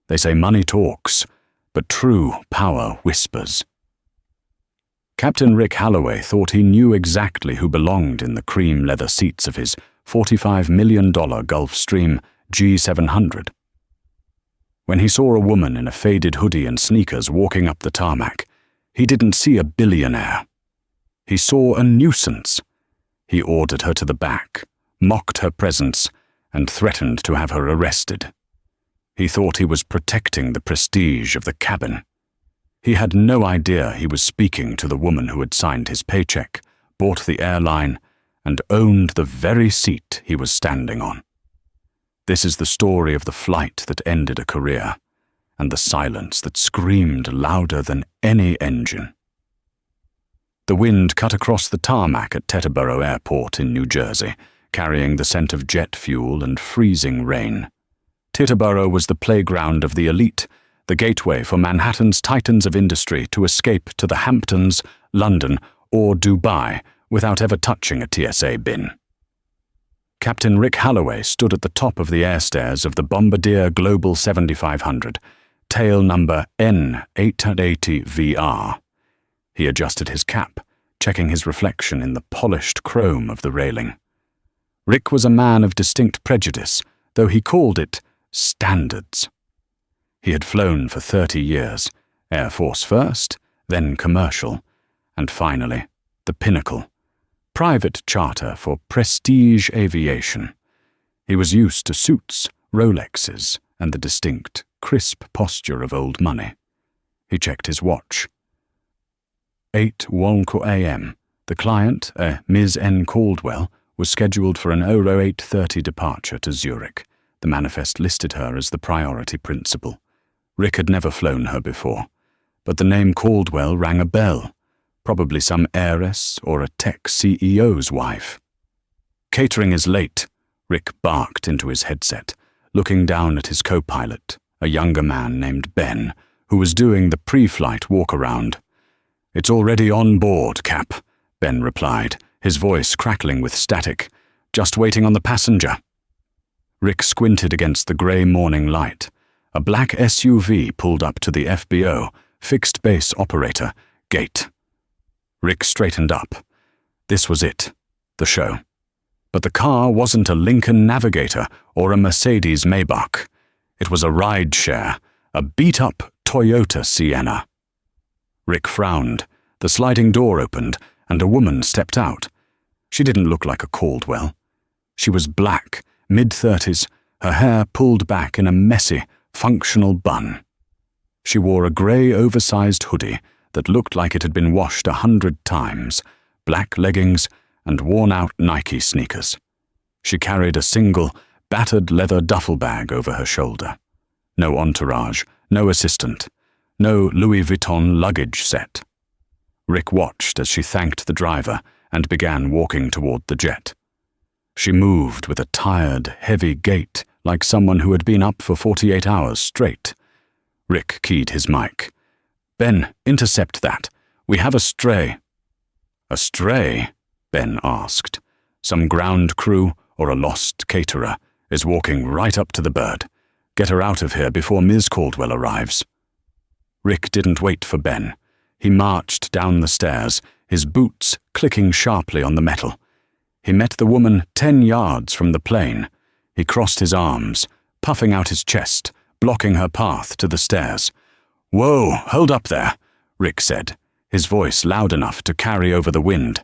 They say money talks, but true power whispers. Captain Rick Halloway thought he knew exactly who belonged in the cream leather seats of his $45 million Gulfstream G700. When he saw a woman in a faded hoodie and sneakers walking up the tarmac, he didn't see a billionaire. He saw a nuisance. He ordered her to the back, mocked her presence, and threatened to have her arrested. He thought he was protecting the prestige of the cabin. He had no idea he was speaking to the woman who had signed his paycheck, bought the airline, and owned the very seat he was standing on. This is the story of the flight that ended a career, and the silence that screamed louder than any engine. The wind cut across the tarmac at Teterboro Airport in New Jersey, carrying the scent of jet fuel and freezing rain. Teterboro was the playground of the elite, the gateway for Manhattan's titans of industry to escape to the Hamptons, London, or Dubai without ever touching a TSA bin. Captain Rick Halloway stood at the top of the air stairs of the Bombardier Global 7500, tail number N880VR. He adjusted his cap, checking his reflection in the polished chrome of the railing. Rick was a man of distinct prejudice, though he called it standards. He had flown for 30 years, Air Force first, then commercial, and finally, the pinnacle, private charter for prestige aviation. He was used to suits, Rolexes, and the distinct, crisp posture of old money. He checked his watch. 8:00 a.m. The client, Ms. N. Caldwell, was scheduled for an 08:30 departure to Zurich. The manifest listed her as the priority principal. Rick had never flown her before, but the name Caldwell rang a bell, probably some heiress or a tech CEO's wife. Catering is late, Rick barked into his headset, looking down at his co-pilot, a younger man named Ben, who was doing the pre-flight walk-around. "It's already on board, Cap," Ben replied, his voice crackling with static. "Just waiting on the passenger." Rick squinted against the grey morning light. A black SUV pulled up to the FBO, fixed base operator, gate. Rick straightened up. This was it, the show. But the car wasn't a Lincoln Navigator or a Mercedes Maybach. It was a ride-share, a beat-up Toyota Sienna. Rick frowned. The sliding door opened, and a woman stepped out. She didn't look like a Caldwell. She was black, mid-30s, her hair pulled back in a messy, functional bun. She wore a grey oversized hoodie that looked like it had been washed 100 times, black leggings, and worn-out Nike sneakers. She carried a single, battered leather duffel bag over her shoulder. No entourage, no assistant, no Louis Vuitton luggage set. Rick watched as she thanked the driver and began walking toward the jet. She moved with a tired, heavy gait, like someone who had been up for 48 hours straight. Rick keyed his mic. "Ben, intercept that. We have a stray." "A stray?" Ben asked. "Some ground crew or a lost caterer is walking right up to the bird. Get her out of here before Ms. Caldwell arrives." Rick didn't wait for Ben. He marched down the stairs, his boots clicking sharply on the metal. He met the woman 10 yards from the plane. He crossed his arms, puffing out his chest, blocking her path to the stairs. "Whoa, hold up there," Rick said, his voice loud enough to carry over the wind.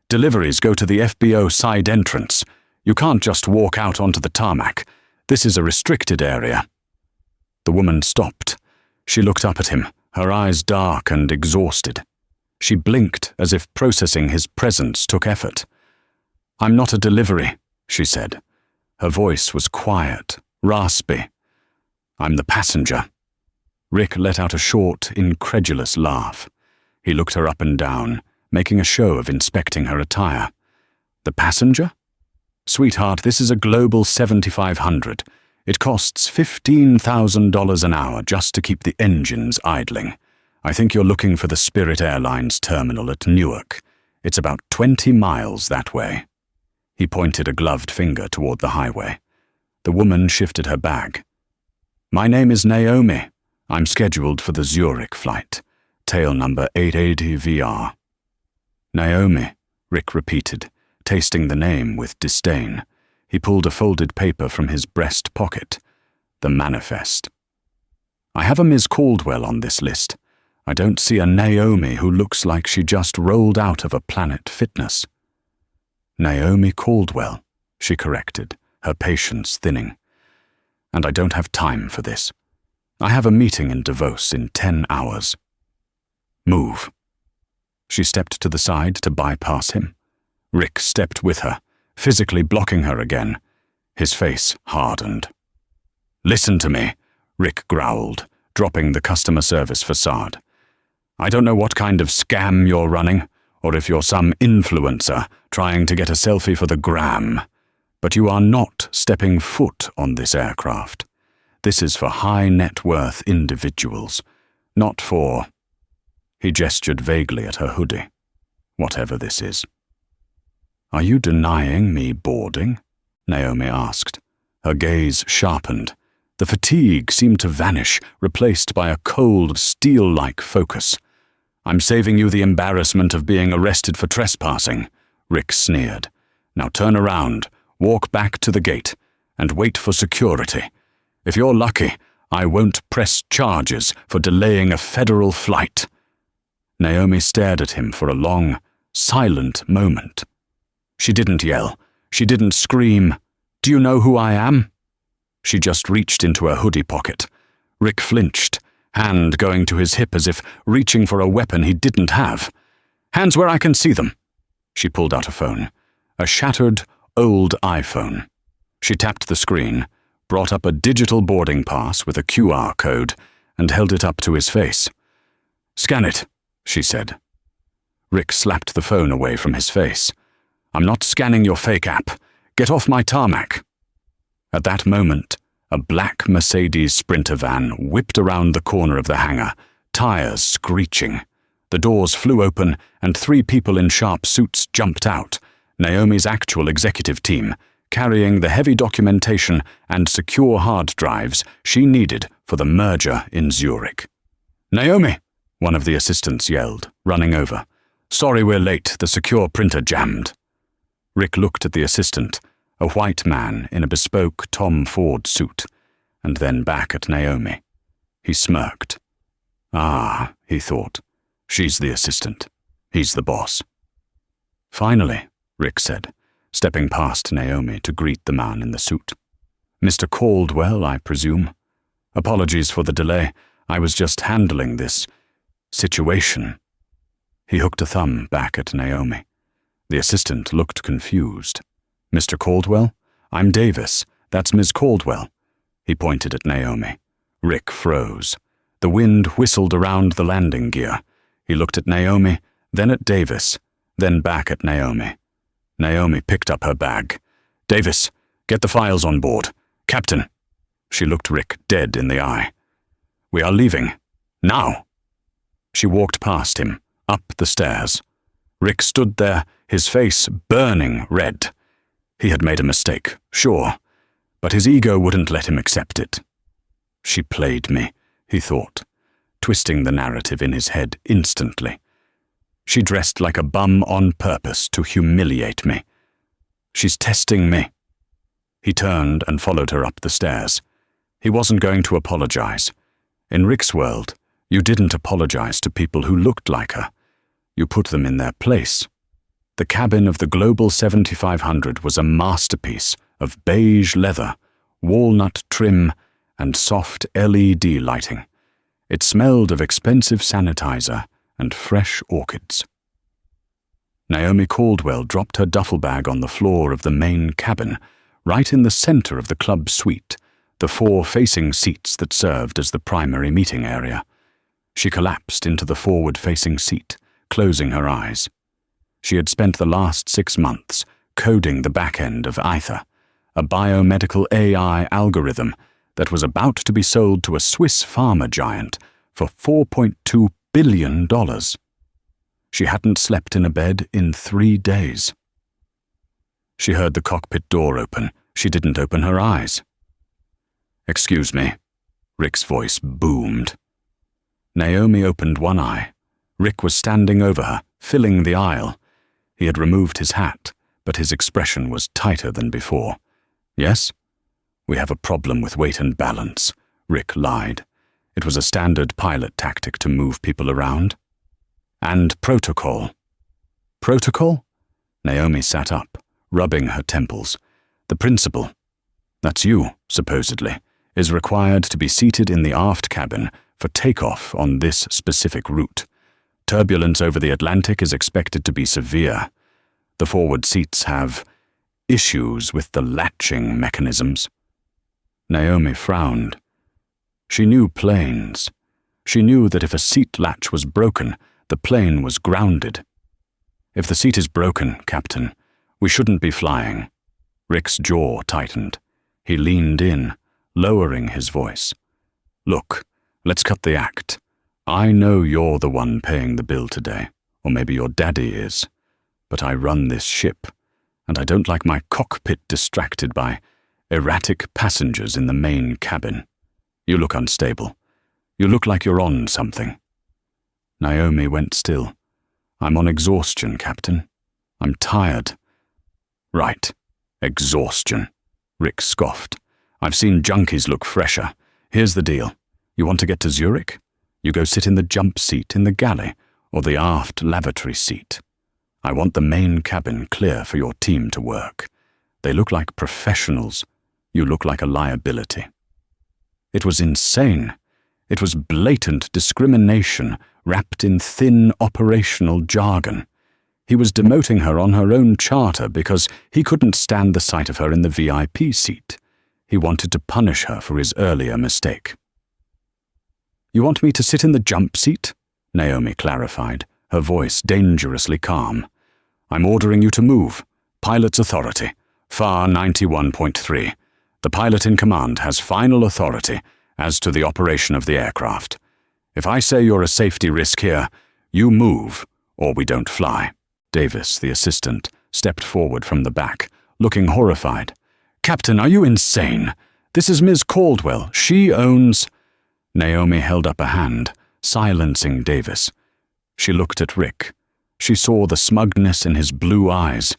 "Deliveries go to the FBO side entrance. You can't just walk out onto the tarmac. This is a restricted area." The woman stopped. She looked up at him, her eyes dark and exhausted. She blinked as if processing his presence took effort. "I'm not a delivery," she said. Her voice was quiet, raspy. "I'm the passenger." Rick let out a short, incredulous laugh. He looked her up and down, making a show of inspecting her attire. "The passenger? Sweetheart, this is a Global 7500. It costs $15,000 an hour just to keep the engines idling. I think you're looking for the Spirit Airlines terminal at Newark. It's about 20 miles that way." He pointed a gloved finger toward the highway. The woman shifted her bag. My name is Naomi. I'm scheduled for the Zurich flight. Tail number 880VR. Naomi, Rick repeated, tasting the name with disdain. He pulled a folded paper from his breast pocket. The manifest. I have a Ms. Caldwell on this list. I don't see a Naomi who looks like she just rolled out of a Planet Fitness. Naomi Caldwell, she corrected, her patience thinning. And I don't have time for this. I have a meeting in Davos in 10 hours. Move. She stepped to the side to bypass him. Rick stepped with her, physically blocking her again. His face hardened. Listen to me, Rick growled, dropping the customer service facade. I don't know what kind of scam you're running, or if you're some influencer trying to get a selfie for the gram, but you are not stepping foot on this aircraft. This is for high net worth individuals, not for... He gestured vaguely at her hoodie. Whatever this is. Are you denying me boarding? Naomi asked. Her gaze sharpened. The fatigue seemed to vanish, replaced by a cold, steel-like focus. I'm saving you the embarrassment of being arrested for trespassing, Rick sneered. Now turn around, walk back to the gate, and wait for security. If you're lucky, I won't press charges for delaying a federal flight. Naomi stared at him for a long, silent moment. She didn't yell. She didn't scream, "Do you know who I am?" She just reached into her hoodie pocket. Rick flinched, hand going to his hip as if reaching for a weapon he didn't have. "Hands where I can see them." She pulled out a phone. A shattered, old iPhone. She tapped the screen, brought up a digital boarding pass with a QR code, and held it up to his face. "Scan it," she said. Rick slapped the phone away from his face. "I'm not scanning your fake app. Get off my tarmac." At that moment, a black Mercedes Sprinter van whipped around the corner of the hangar, tires screeching. The doors flew open, and 3 people in sharp suits jumped out, Naomi's actual executive team, carrying the heavy documentation and secure hard drives she needed for the merger in Zurich. "Naomi!" one of the assistants yelled, running over. "Sorry we're late, the secure printer jammed." Rick looked at the assistant, a white man in a bespoke Tom Ford suit, and then back at Naomi. He smirked. Ah, he thought, she's the assistant. He's the boss. "Finally," Rick said, stepping past Naomi to greet the man in the suit. "Mr. Caldwell, I presume. Apologies for the delay. I was just handling this situation." He hooked a thumb back at Naomi. The assistant looked confused. "Mr. Caldwell? I'm Davis. That's Ms. Caldwell." He pointed at Naomi. Rick froze. The wind whistled around the landing gear. He looked at Naomi, then at Davis, then back at Naomi. Naomi picked up her bag. "Davis, get the files on board. Captain." She looked Rick dead in the eye. "We are leaving. Now." She walked past him, up the stairs. Rick stood there, his face burning red. He had made a mistake, sure, but his ego wouldn't let him accept it. She played me, he thought, twisting the narrative in his head instantly. She dressed like a bum on purpose to humiliate me. She's testing me. He turned and followed her up the stairs. He wasn't going to apologize. In Rick's world, you didn't apologize to people who looked like her. You put them in their place. The cabin of the Global 7500 was a masterpiece of beige leather, walnut trim, and soft LED lighting. It smelled of expensive sanitizer and fresh orchids. Naomi Caldwell dropped her duffel bag on the floor of the main cabin, right in the center of the club suite, the 4 facing seats that served as the primary meeting area. She collapsed into the forward-facing seat, closing her eyes. She had spent the last 6 months coding the back end of Aether, a biomedical AI algorithm that was about to be sold to a Swiss pharma giant for $4.2 billion. She hadn't slept in a bed in 3 days. She heard the cockpit door open. She didn't open her eyes. "Excuse me." Rick's voice boomed. Naomi opened one eye. Rick was standing over her, filling the aisle. He had removed his hat, but his expression was tighter than before. Yes? We have a problem with weight and balance, Rick lied. It was a standard pilot tactic to move people around. And protocol. Protocol? Naomi sat up, rubbing her temples. The principal, that's you, supposedly, is required to be seated in the aft cabin for takeoff on this specific route. Turbulence over the Atlantic is expected to be severe. The forward seats have issues with the latching mechanisms. Naomi frowned. She knew planes. She knew that if a seat latch was broken, the plane was grounded. If the seat is broken, Captain, we shouldn't be flying. Rick's jaw tightened. He leaned in, lowering his voice. Look, let's cut the act. I know you're the one paying the bill today, or maybe your daddy is. But I run this ship, and I don't like my cockpit distracted by erratic passengers in the main cabin. You look unstable. You look like you're on something. Naomi went still. I'm on exhaustion, Captain. I'm tired. Right. Exhaustion. Rick scoffed. I've seen junkies look fresher. Here's the deal. You want to get to Zurich? You go sit in the jump seat in the galley or the aft lavatory seat. I want the main cabin clear for your team to work. They look like professionals. You look like a liability. It was insane. It was blatant discrimination wrapped in thin operational jargon. He was demoting her on her own charter because he couldn't stand the sight of her in the VIP seat. He wanted to punish her for his earlier mistake. You want me to sit in the jump seat? Naomi clarified, her voice dangerously calm. I'm ordering you to move. Pilot's authority. FAR 91.3. The pilot in command has final authority as to the operation of the aircraft. If I say you're a safety risk here, you move, or we don't fly. Davis, the assistant, stepped forward from the back, looking horrified. Captain, are you insane? This is Ms. Caldwell. She owns... Naomi held up a hand, silencing Davis. She looked at Rick. She saw the smugness in his blue eyes.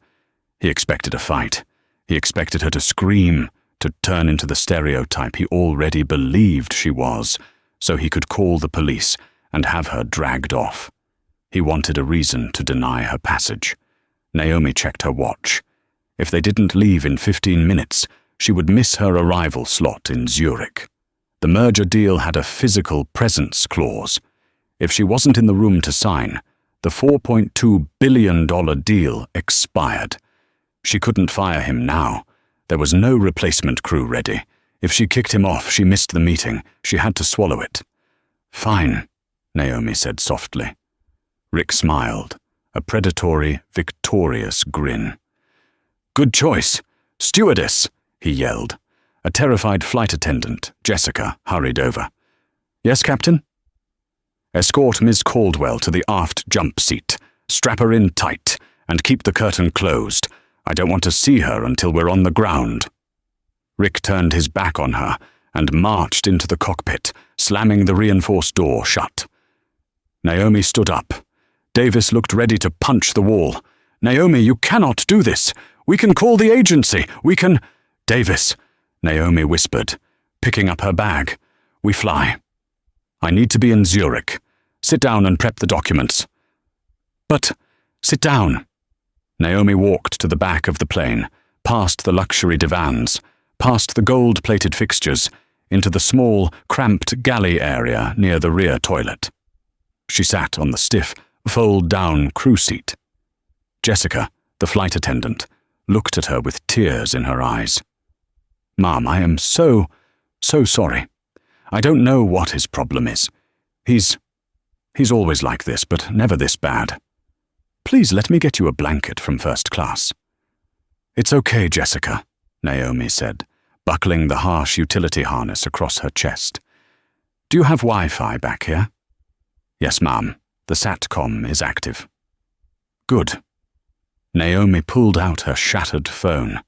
He expected a fight. He expected her to scream, to turn into the stereotype he already believed she was, so he could call the police and have her dragged off. He wanted a reason to deny her passage. Naomi checked her watch. If they didn't leave in 15 minutes, she would miss her arrival slot in Zurich. The merger deal had a physical presence clause. If she wasn't in the room to sign, the $4.2 billion deal expired. She couldn't fire him now. There was no replacement crew ready. If she kicked him off, she missed the meeting. She had to swallow it. Fine, Naomi said softly. Rick smiled, a predatory, victorious grin. Good choice. Stewardess, he yelled. A terrified flight attendant, Jessica, hurried over. Yes, Captain? Escort Ms. Caldwell to the aft jump seat. Strap her in tight and keep the curtain closed. I don't want to see her until we're on the ground. Rick turned his back on her and marched into the cockpit, slamming the reinforced door shut. Naomi stood up. Davis looked ready to punch the wall. Naomi, you cannot do this. We can call the agency. We can... Davis, Naomi whispered, picking up her bag. We fly. I need to be in Zurich. Sit down and prep the documents. But, sit down. Naomi walked to the back of the plane, past the luxury divans, past the gold-plated fixtures, into the small, cramped galley area near the rear toilet. She sat on the stiff, fold-down crew seat. Jessica, the flight attendant, looked at her with tears in her eyes. Mom, I am so sorry. I don't know what his problem is. He's always like this, but never this bad. Please let me get you a blanket from first class. It's okay, Jessica, Naomi said, buckling the harsh utility harness across her chest. Do you have Wi-Fi back here? Yes, Ma'am. The SATCOM is active. Good. Naomi pulled out her shattered phone.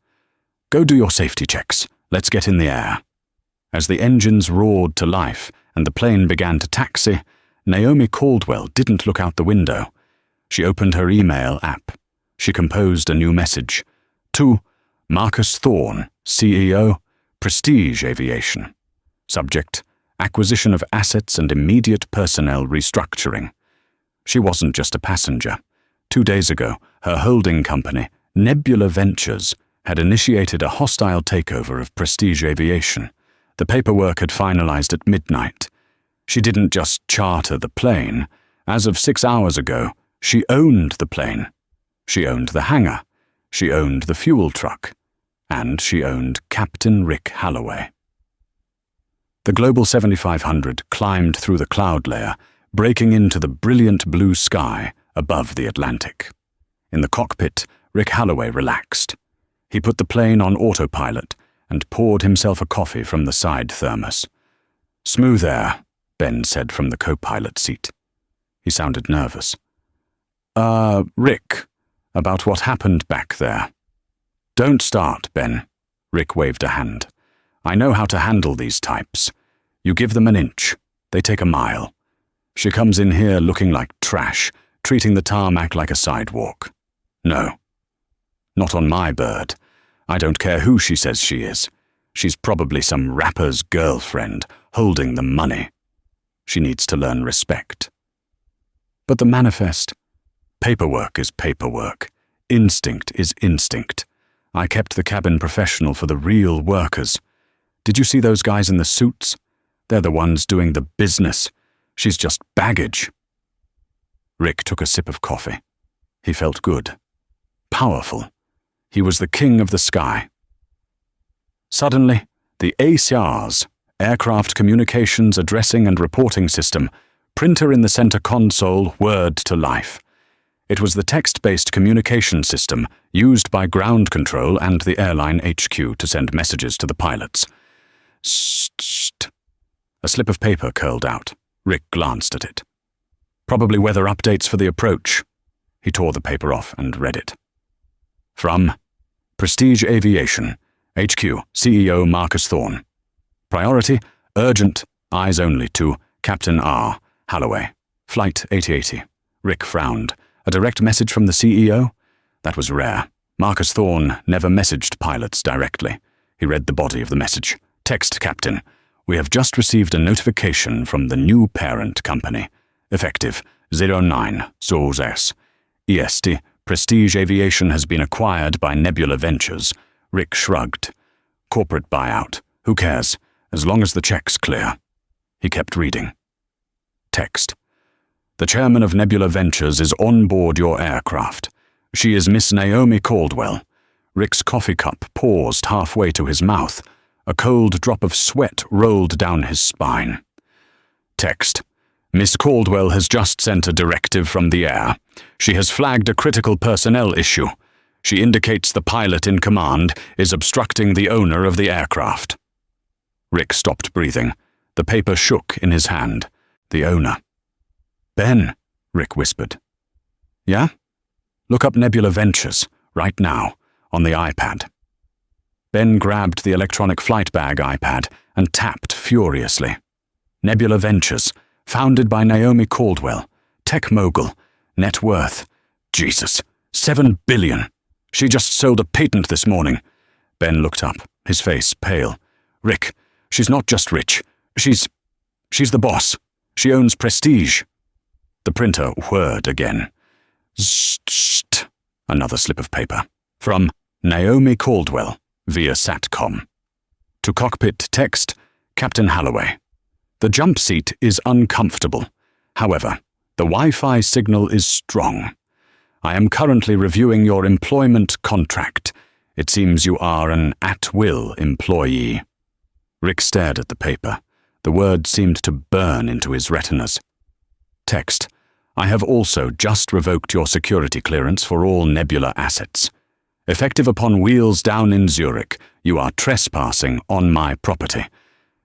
Go do your safety checks. Let's get in the air. As the engines roared to life and the plane began to taxi, Naomi Caldwell didn't look out the window. She opened her email app. She composed a new message. To Marcus Thorne, CEO, Prestige Aviation. Subject, acquisition of assets and immediate personnel restructuring. She wasn't just a passenger. 2 days ago, her holding company, Nebula Ventures, had initiated a hostile takeover of Prestige Aviation. The paperwork had finalized at midnight. She didn't just charter the plane. As of 6 hours ago, she owned the plane. She owned the hangar. She owned the fuel truck. And she owned Captain Rick Halloway. The Global 7500 climbed through the cloud layer, breaking into the brilliant blue sky above the Atlantic. In the cockpit, Rick Halloway relaxed. He put the plane on autopilot and poured himself a coffee from the side thermos. "Smooth air," Ben said from the co-pilot seat. He sounded nervous. Rick, about what happened back there." "Don't start, Ben." Rick waved a hand. "I know how to handle these types. You give them an inch, they take a mile. She comes in here looking like trash, treating the tarmac like a sidewalk. No. Not on my bird. I don't care who she says she is. She's probably some rapper's girlfriend, holding the money. She needs to learn respect." "But the manifest." "Paperwork is paperwork. Instinct is instinct. I kept the cabin professional for the real workers. Did you see those guys in the suits? They're the ones doing the business. She's just baggage." Rick took a sip of coffee. He felt good. Powerful. He was the king of the sky. Suddenly, the ACRS, Aircraft Communications Addressing and Reporting System, printer in the center console, whirred to life. It was the text-based communication system used by ground control and the airline HQ to send messages to the pilots. "St." A slip of paper curled out. Rick glanced at it. "Probably weather updates for the approach." He tore the paper off and read it. From Prestige Aviation, HQ, CEO Marcus Thorne. Priority, urgent, eyes only to Captain R. Halloway, Flight 8080. Rick frowned. A direct message from the CEO? That was rare. Marcus Thorne never messaged pilots directly. He read the body of the message. Text, Captain. We have just received a notification from the new parent company. Effective 09/06. EST, Prestige Aviation has been acquired by Nebula Ventures. Rick shrugged. Corporate buyout. Who cares? As long as the check's clear. He kept reading. Text. The chairman of Nebula Ventures is on board your aircraft. She is Miss Naomi Caldwell. Rick's coffee cup paused halfway to his mouth. A cold drop of sweat rolled down his spine. Text. Miss Caldwell has just sent a directive from the air. She has flagged a critical personnel issue. She indicates the pilot in command is obstructing the owner of the aircraft. Rick stopped breathing. The paper shook in his hand. The owner. "Ben," Rick whispered. "Yeah? Look up Nebula Ventures, right now, on the iPad." Ben grabbed the electronic flight bag iPad and tapped furiously. Nebula Ventures, founded by Naomi Caldwell, tech mogul, net worth, Jesus, $7 billion. She just sold a patent this morning. Ben looked up, his face pale. "Rick, she's not just rich. She's the boss. She owns Prestige." The printer whirred again. Zzzt. Another slip of paper. From Naomi Caldwell, via SATCOM. To cockpit text, Captain Halloway. The jump seat is uncomfortable. However, the Wi-Fi signal is strong. I am currently reviewing your employment contract. It seems you are an at-will employee. Rick stared at the paper. The words seemed to burn into his retinas. Text. I have also just revoked your security clearance for all Nebula assets. Effective upon wheels down in Zurich, you are trespassing on my property.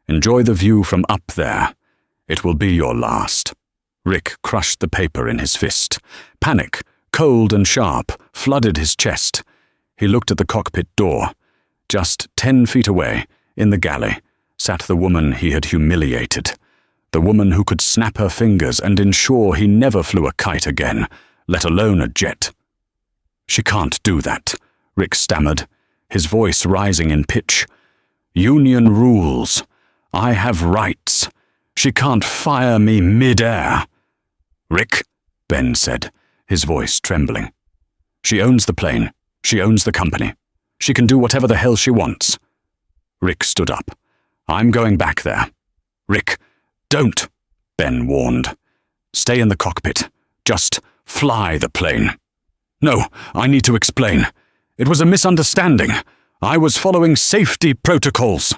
Enjoy the view from up there. It will be your last. Rick crushed the paper in his fist. Panic, cold and sharp, flooded his chest. He looked at the cockpit door. Just 10 feet away, in the galley, sat the woman he had humiliated, the woman who could snap her fingers and ensure he never flew a kite again, let alone a jet. "She can't do that," Rick stammered, his voice rising in pitch. "Union rules. I have rights. She can't fire me mid-air." "Rick," Ben said, his voice trembling. "She owns the plane. She owns the company. She can do whatever the hell she wants." Rick stood up. "I'm going back there." "Rick, don't," Ben warned. "Stay in the cockpit. Just fly the plane." "No, I need to explain. It was a misunderstanding. I was following safety protocols."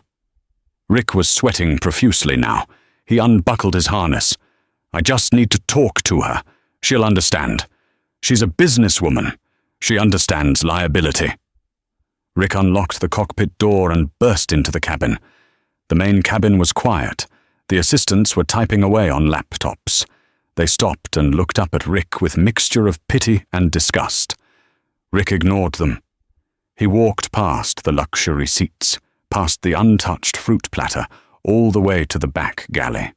Rick was sweating profusely now. He unbuckled his harness. "I just need to talk to her. She'll understand. She's a businesswoman. She understands liability." Rick unlocked the cockpit door and burst into the cabin. The main cabin was quiet. The assistants were typing away on laptops. They stopped and looked up at Rick with mixture of pity and disgust. Rick ignored them. He walked past the luxury seats, past the untouched fruit platter, all the way to the back galley.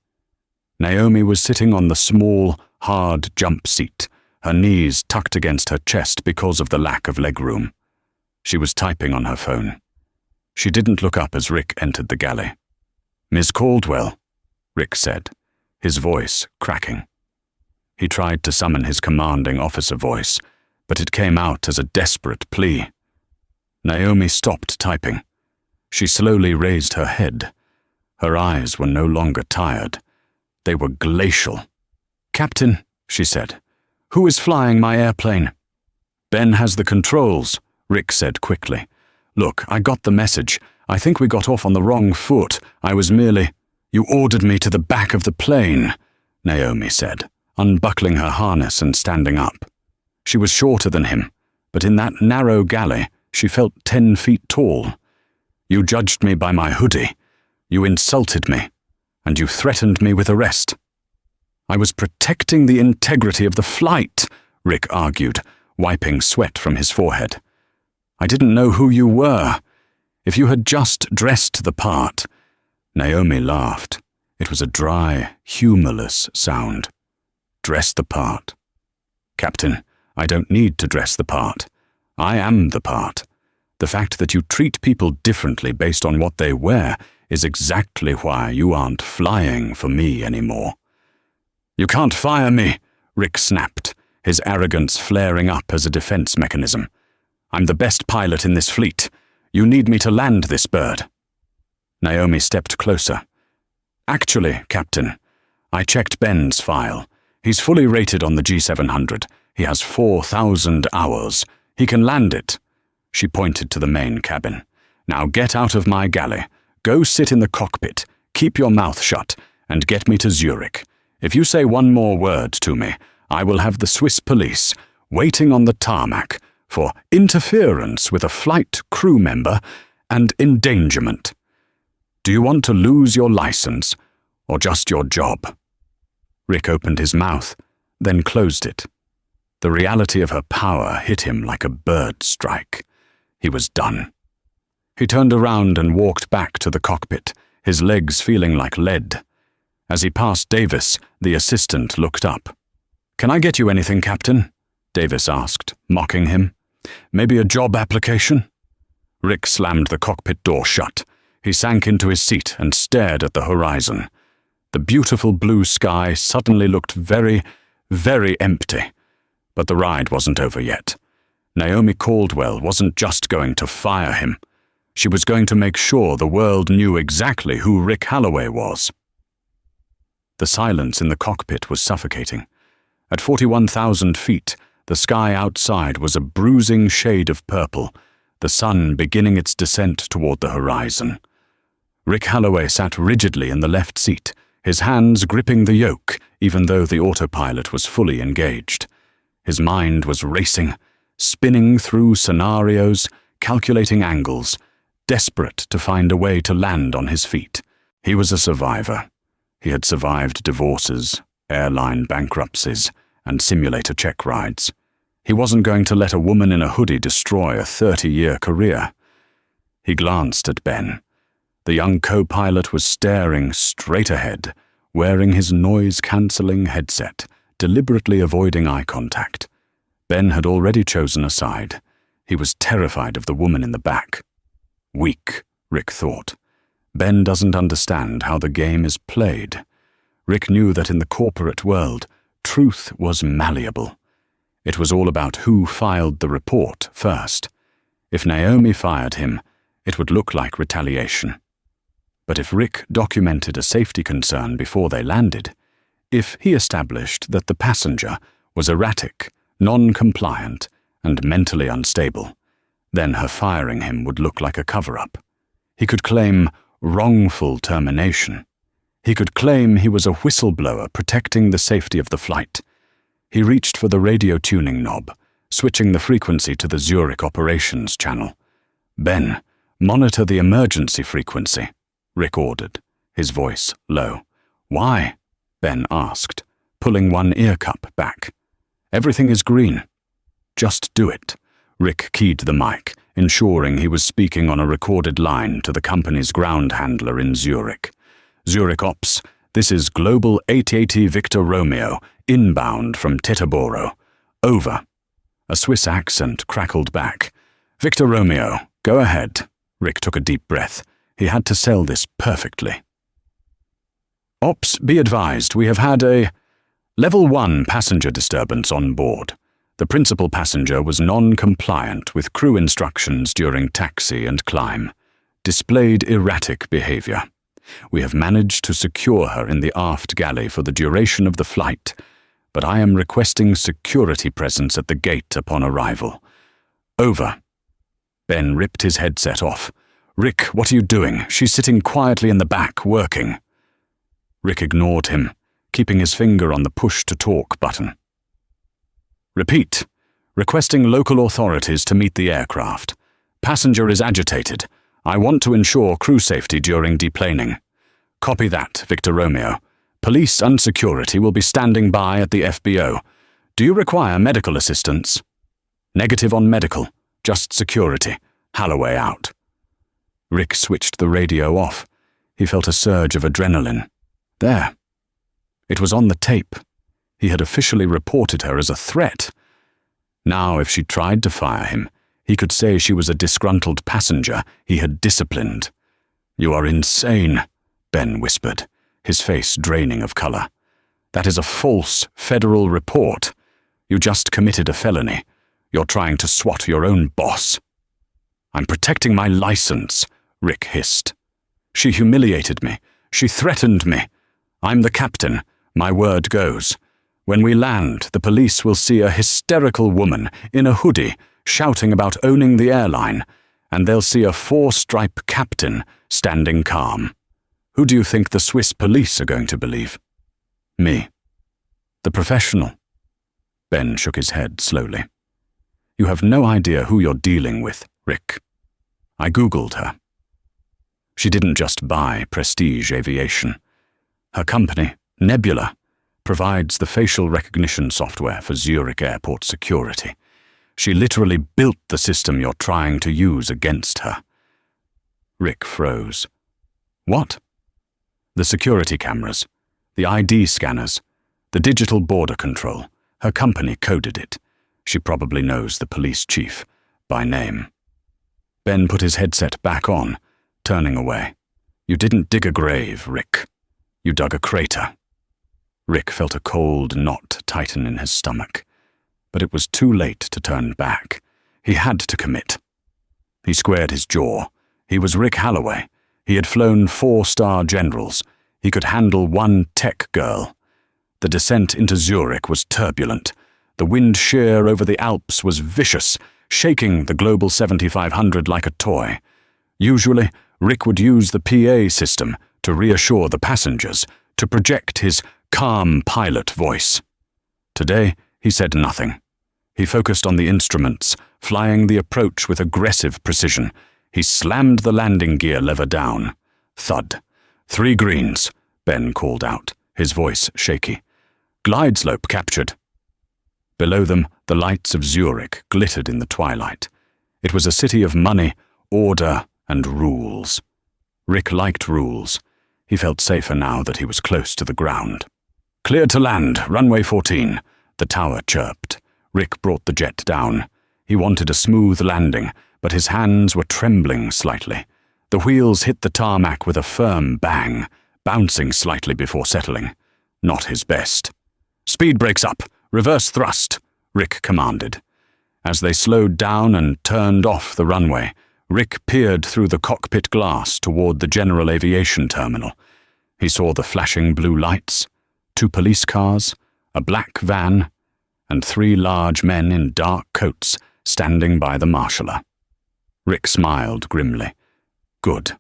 Naomi was sitting on the small, hard jump seat, her knees tucked against her chest because of the lack of legroom. She was typing on her phone. She didn't look up as Rick entered the galley. "Miss Caldwell," Rick said, his voice cracking. He tried to summon his commanding officer voice, but it came out as a desperate plea. Naomi stopped typing. She slowly raised her head. Her eyes were no longer tired. They were glacial. "Captain," she said, "who is flying my airplane?" "Ben has the controls," Rick said quickly. "Look, I got the message. I think we got off on the wrong foot. I was merely—" "You ordered me to the back of the plane," Naomi said, unbuckling her harness and standing up. She was shorter than him, but in that narrow galley, she felt 10 feet tall. "You judged me by my hoodie. You insulted me, and you threatened me with arrest." "I was protecting the integrity of the flight," Rick argued, wiping sweat from his forehead. "I didn't know who you were. If you had just dressed the part—" Naomi laughed. It was a dry, humorless sound. "Dress the part? Captain, I don't need to dress the part. I am the part. The fact that you treat people differently based on what they wear is exactly why you aren't flying for me anymore." "You can't fire me," Rick snapped, his arrogance flaring up as a defense mechanism. "I'm the best pilot in this fleet. You need me to land this bird." Naomi stepped closer. "Actually, Captain, I checked Ben's file. He's fully rated on the G700. He has 4,000 hours. He can land it." She pointed to the main cabin. "Now get out of my galley. Go sit in the cockpit. Keep your mouth shut, and get me to Zurich. If you say one more word to me, I will have the Swiss police waiting on the tarmac for interference with a flight crew member and endangerment. Do you want to lose your license, or just your job?" Rick opened his mouth, then closed it. The reality of her power hit him like a bird strike. He was done. He turned around and walked back to the cockpit, his legs feeling like lead. As he passed Davis, the assistant looked up. "Can I get you anything, Captain?" Davis asked, mocking him. "Maybe a job application?" Rick slammed the cockpit door shut. He sank into his seat and stared at the horizon. The beautiful blue sky suddenly looked very, very empty. But the ride wasn't over yet. Naomi Caldwell wasn't just going to fire him. She was going to make sure the world knew exactly who Rick Halloway was. The silence in the cockpit was suffocating. At 41,000 feet, the sky outside was a bruising shade of purple, the sun beginning its descent toward the horizon. Rick Halloway sat rigidly in the left seat, his hands gripping the yoke, even though the autopilot was fully engaged. His mind was racing, spinning through scenarios, calculating angles, desperate to find a way to land on his feet. He was a survivor. He had survived divorces, airline bankruptcies, and simulator check rides. He wasn't going to let a woman in a hoodie destroy a 30-year career. He glanced at Ben. The young co-pilot was staring straight ahead, wearing his noise-cancelling headset, deliberately avoiding eye contact. Ben had already chosen a side. He was terrified of the woman in the back. Weak, Rick thought. Ben doesn't understand how the game is played. Rick knew that in the corporate world, truth was malleable. It was all about who filed the report first. If Naomi fired him, it would look like retaliation. But if Rick documented a safety concern before they landed, if he established that the passenger was erratic, non-compliant, and mentally unstable, then her firing him would look like a cover-up. He could claim wrongful termination. He could claim he was a whistleblower protecting the safety of the flight. He reached for the radio tuning knob, switching the frequency to the Zurich operations channel. "Ben, monitor the emergency frequency," Rick ordered, his voice low. "Why?" Ben asked, pulling one ear cup back. "Everything is green." "Just do it." Rick keyed the mic, ensuring he was speaking on a recorded line to the company's ground handler in Zurich. "Zurich Ops, this is Global 880 Victor Romeo, inbound from Teterboro. Over." A Swiss accent crackled back. "Victor Romeo, go ahead." Rick took a deep breath. He had to sell this perfectly. "Ops, be advised, we have had a Level 1 passenger disturbance on board. The principal passenger was non-compliant with crew instructions during taxi and climb. Displayed erratic behavior. We have managed to secure her in the aft galley for the duration of the flight, but I am requesting security presence at the gate upon arrival. Over." Ben ripped his headset off. "Rick, what are you doing? She's sitting quietly in the back, working." Rick ignored him, keeping his finger on the push-to-talk button. "Repeat. Requesting local authorities to meet the aircraft. Passenger is agitated. I want to ensure crew safety during deplaning." "Copy that, Victor Romeo. Police and security will be standing by at the FBO. Do you require medical assistance?" "Negative on medical. Just security. Holloway out." Rick switched the radio off. He felt a surge of adrenaline. There. It was on the tape. He had officially reported her as a threat. Now, if she tried to fire him, he could say she was a disgruntled passenger he had disciplined. "You are insane," Ben whispered, his face draining of color. "That is a false federal report. You just committed a felony. You're trying to swat your own boss." "I'm protecting my license," Rick hissed. "She humiliated me. She threatened me. I'm the captain. My word goes. When we land, the police will see a hysterical woman in a hoodie shouting about owning the airline, and they'll see a four-stripe captain standing calm. Who do you think the Swiss police are going to believe?" "Me. The professional." Ben shook his head slowly. "You have no idea who you're dealing with, Rick. I Googled her. She didn't just buy Prestige Aviation. Her company, Nebula, provides the facial recognition software for Zurich Airport security. She literally built the system you're trying to use against her." Rick froze. "What?" "The security cameras, the ID scanners, the digital border control. Her company coded it. She probably knows the police chief by name." Ben put his headset back on, turning away. "You didn't dig a grave, Rick. You dug a crater." Rick felt a cold knot tighten in his stomach, but it was too late to turn back. He had to commit. He squared his jaw. He was Rick Holloway. He had flown 4-star generals. He could handle one tech girl. The descent into Zurich was turbulent. The wind shear over the Alps was vicious, shaking the Global 7500 like a toy. Usually, Rick would use the PA system to reassure the passengers, to project his calm pilot voice. Today, he said nothing. He focused on the instruments, flying the approach with aggressive precision. He slammed the landing gear lever down. Thud. 3 greens, Ben called out, his voice shaky. "Glide slope captured." Below them, the lights of Zurich glittered in the twilight. It was a city of money, order, and rules. Rick liked rules. He felt safer now that he was close to the ground. "Clear to land, runway 14, the tower chirped. Rick brought the jet down. He wanted a smooth landing, but his hands were trembling slightly. The wheels hit the tarmac with a firm bang, bouncing slightly before settling. Not his best. "Speed brakes up, reverse thrust," Rick commanded. As they slowed down and turned off the runway, Rick peered through the cockpit glass toward the general aviation terminal. He saw the flashing blue lights, 2 police cars, a black van, and 3 large men in dark coats standing by the marshaller. Rick smiled grimly. Good.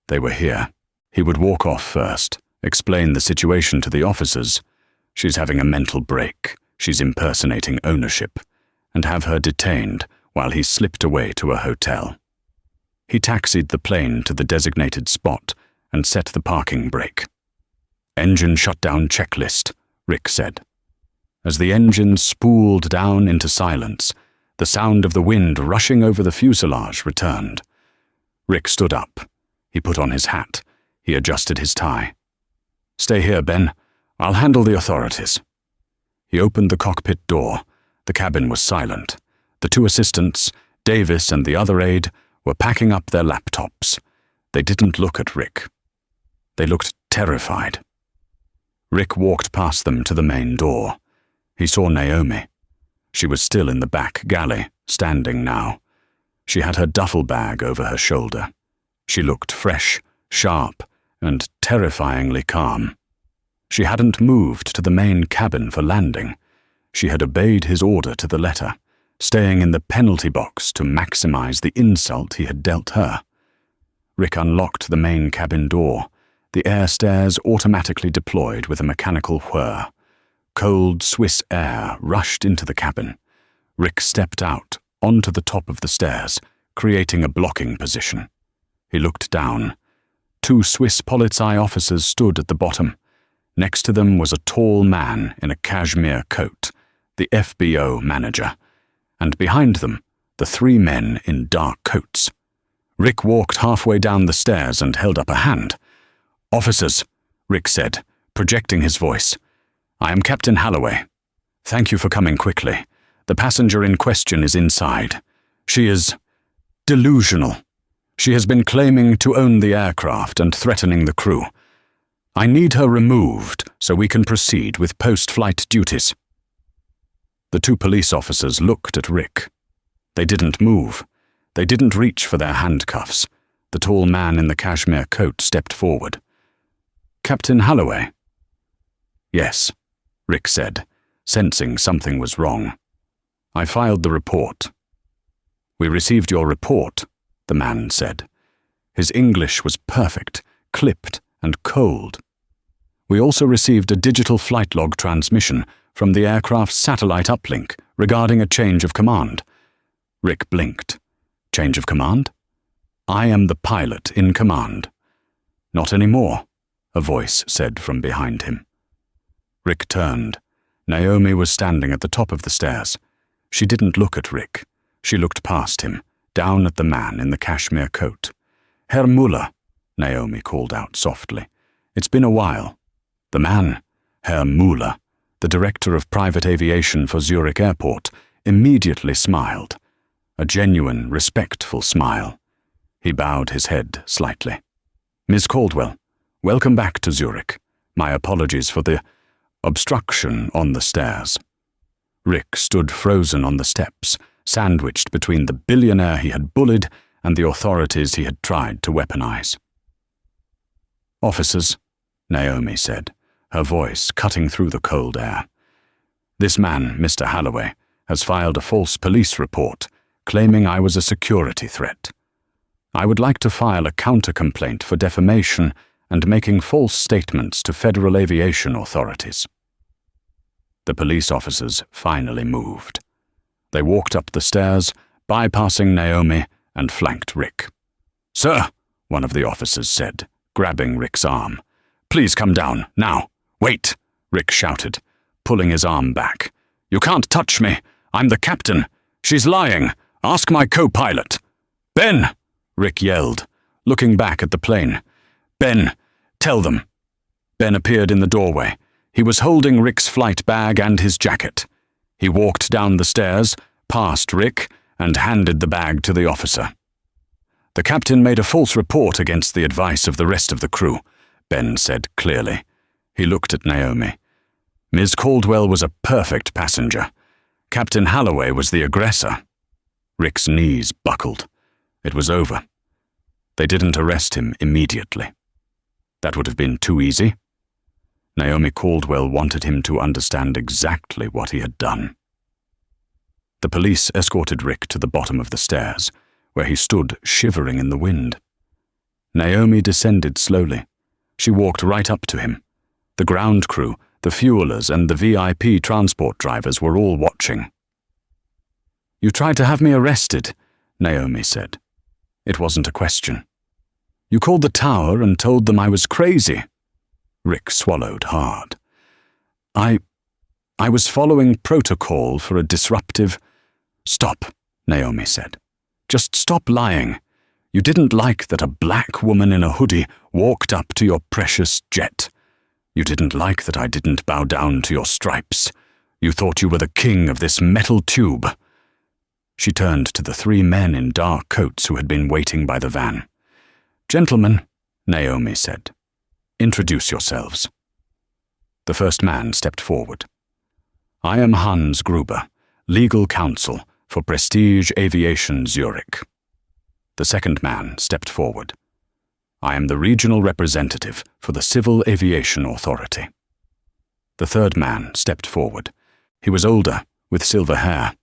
They were here. He would walk off first, explain the situation to the officers. She's having a mental break. She's impersonating ownership, and have her detained while he slipped away to a hotel. He taxied the plane to the designated spot and set the parking brake. "Engine shutdown checklist," Rick said. As the engine spooled down into silence, the sound of the wind rushing over the fuselage returned. Rick stood up. He put on his hat. He adjusted his tie. "Stay here, Ben. I'll handle the authorities." He opened the cockpit door. The cabin was silent. The 2 assistants, Davis and the other aide, were packing up their laptops. They didn't look at Rick. They looked terrified. Rick walked past them to the main door. He saw Naomi. She was still in the back galley, standing now. She had her duffel bag over her shoulder. She looked fresh, sharp, and terrifyingly calm. She hadn't moved to the main cabin for landing. She had obeyed his order to the letter, staying in the penalty box to maximize the insult he had dealt her. Rick unlocked the main cabin door. The air stairs automatically deployed with a mechanical whir. Cold Swiss air rushed into the cabin. Rick stepped out onto the top of the stairs, creating a blocking position. He looked down. 2 Swiss Polizei officers stood at the bottom. Next to them was a tall man in a cashmere coat, the FBO manager, and behind them, the 3 men in dark coats. Rick walked halfway down the stairs and held up a hand. "Officers," Rick said, projecting his voice. "I am Captain Holloway. Thank you for coming quickly. The passenger in question is inside. She is delusional. She has been claiming to own the aircraft and threatening the crew. I need her removed so we can proceed with post-flight duties." The 2 police officers looked at Rick. They didn't move. They didn't reach for their handcuffs. The tall man in the cashmere coat stepped forward. "Captain Holloway?" "Yes," Rick said, sensing something was wrong. "I filed the report." "We received your report," the man said. His English was perfect, clipped, and cold. "We also received a digital flight log transmission from the aircraft's satellite uplink regarding a change of command." Rick blinked. "Change of command? I am the pilot in command." "Not anymore," a voice said from behind him. Rick turned. Naomi was standing at the top of the stairs. She didn't look at Rick. She looked past him, down at the man in the cashmere coat. "Herr Müller," Naomi called out softly. "It's been a while." The man, Herr Müller, the director of private aviation for Zurich Airport, immediately smiled. A genuine, respectful smile. He bowed his head slightly. "Miss Caldwell, welcome back to Zurich. My apologies for the obstruction on the stairs." Rick stood frozen on the steps, sandwiched between the billionaire he had bullied and the authorities he had tried to weaponize. "Officers," Naomi said, her voice cutting through the cold air. "This man, Mr. Holloway, has filed a false police report claiming I was a security threat. I would like to file a counter-complaint for defamation and making false statements to federal aviation authorities." The police officers finally moved. They walked up the stairs, bypassing Naomi, and flanked Rick. "Sir," one of the officers said, grabbing Rick's arm. "Please come down, now." "Wait," Rick shouted, pulling his arm back. "You can't touch me. I'm the captain. She's lying. Ask my co-pilot." "Ben!" Rick yelled. looking back at the plane. "Ben, tell them." Ben appeared in the doorway. He was holding Rick's flight bag and his jacket. He walked down the stairs, past Rick, and handed the bag to the officer. "The captain made a false report against the advice of the rest of the crew," Ben said clearly. He looked at Naomi. "Ms. Caldwell was a perfect passenger. Captain Holloway was the aggressor." Rick's knees buckled. It was over. They didn't arrest him immediately. That would have been too easy. Naomi Caldwell wanted him to understand exactly what he had done. The police escorted Rick to the bottom of the stairs, where he stood shivering in the wind. Naomi descended slowly. She walked right up to him. The ground crew, the fuelers, and the VIP transport drivers were all watching. "You tried to have me arrested," Naomi said. It wasn't a question. "You called the tower and told them I was crazy." Rick swallowed hard. I was following protocol for a disruptive—" "Stop," Naomi said. "Just stop lying. You didn't like that a black woman in a hoodie walked up to your precious jet. You didn't like that I didn't bow down to your stripes. You thought you were the king of this metal tube." She turned to the 3 men in dark coats who had been waiting by the van. "Gentlemen," Naomi said, "introduce yourselves." The first man stepped forward. "I am Hans Gruber, legal counsel for Prestige Aviation Zurich." The second man stepped forward. "I am the regional representative for the Civil Aviation Authority." The third man stepped forward. He was older, with silver hair.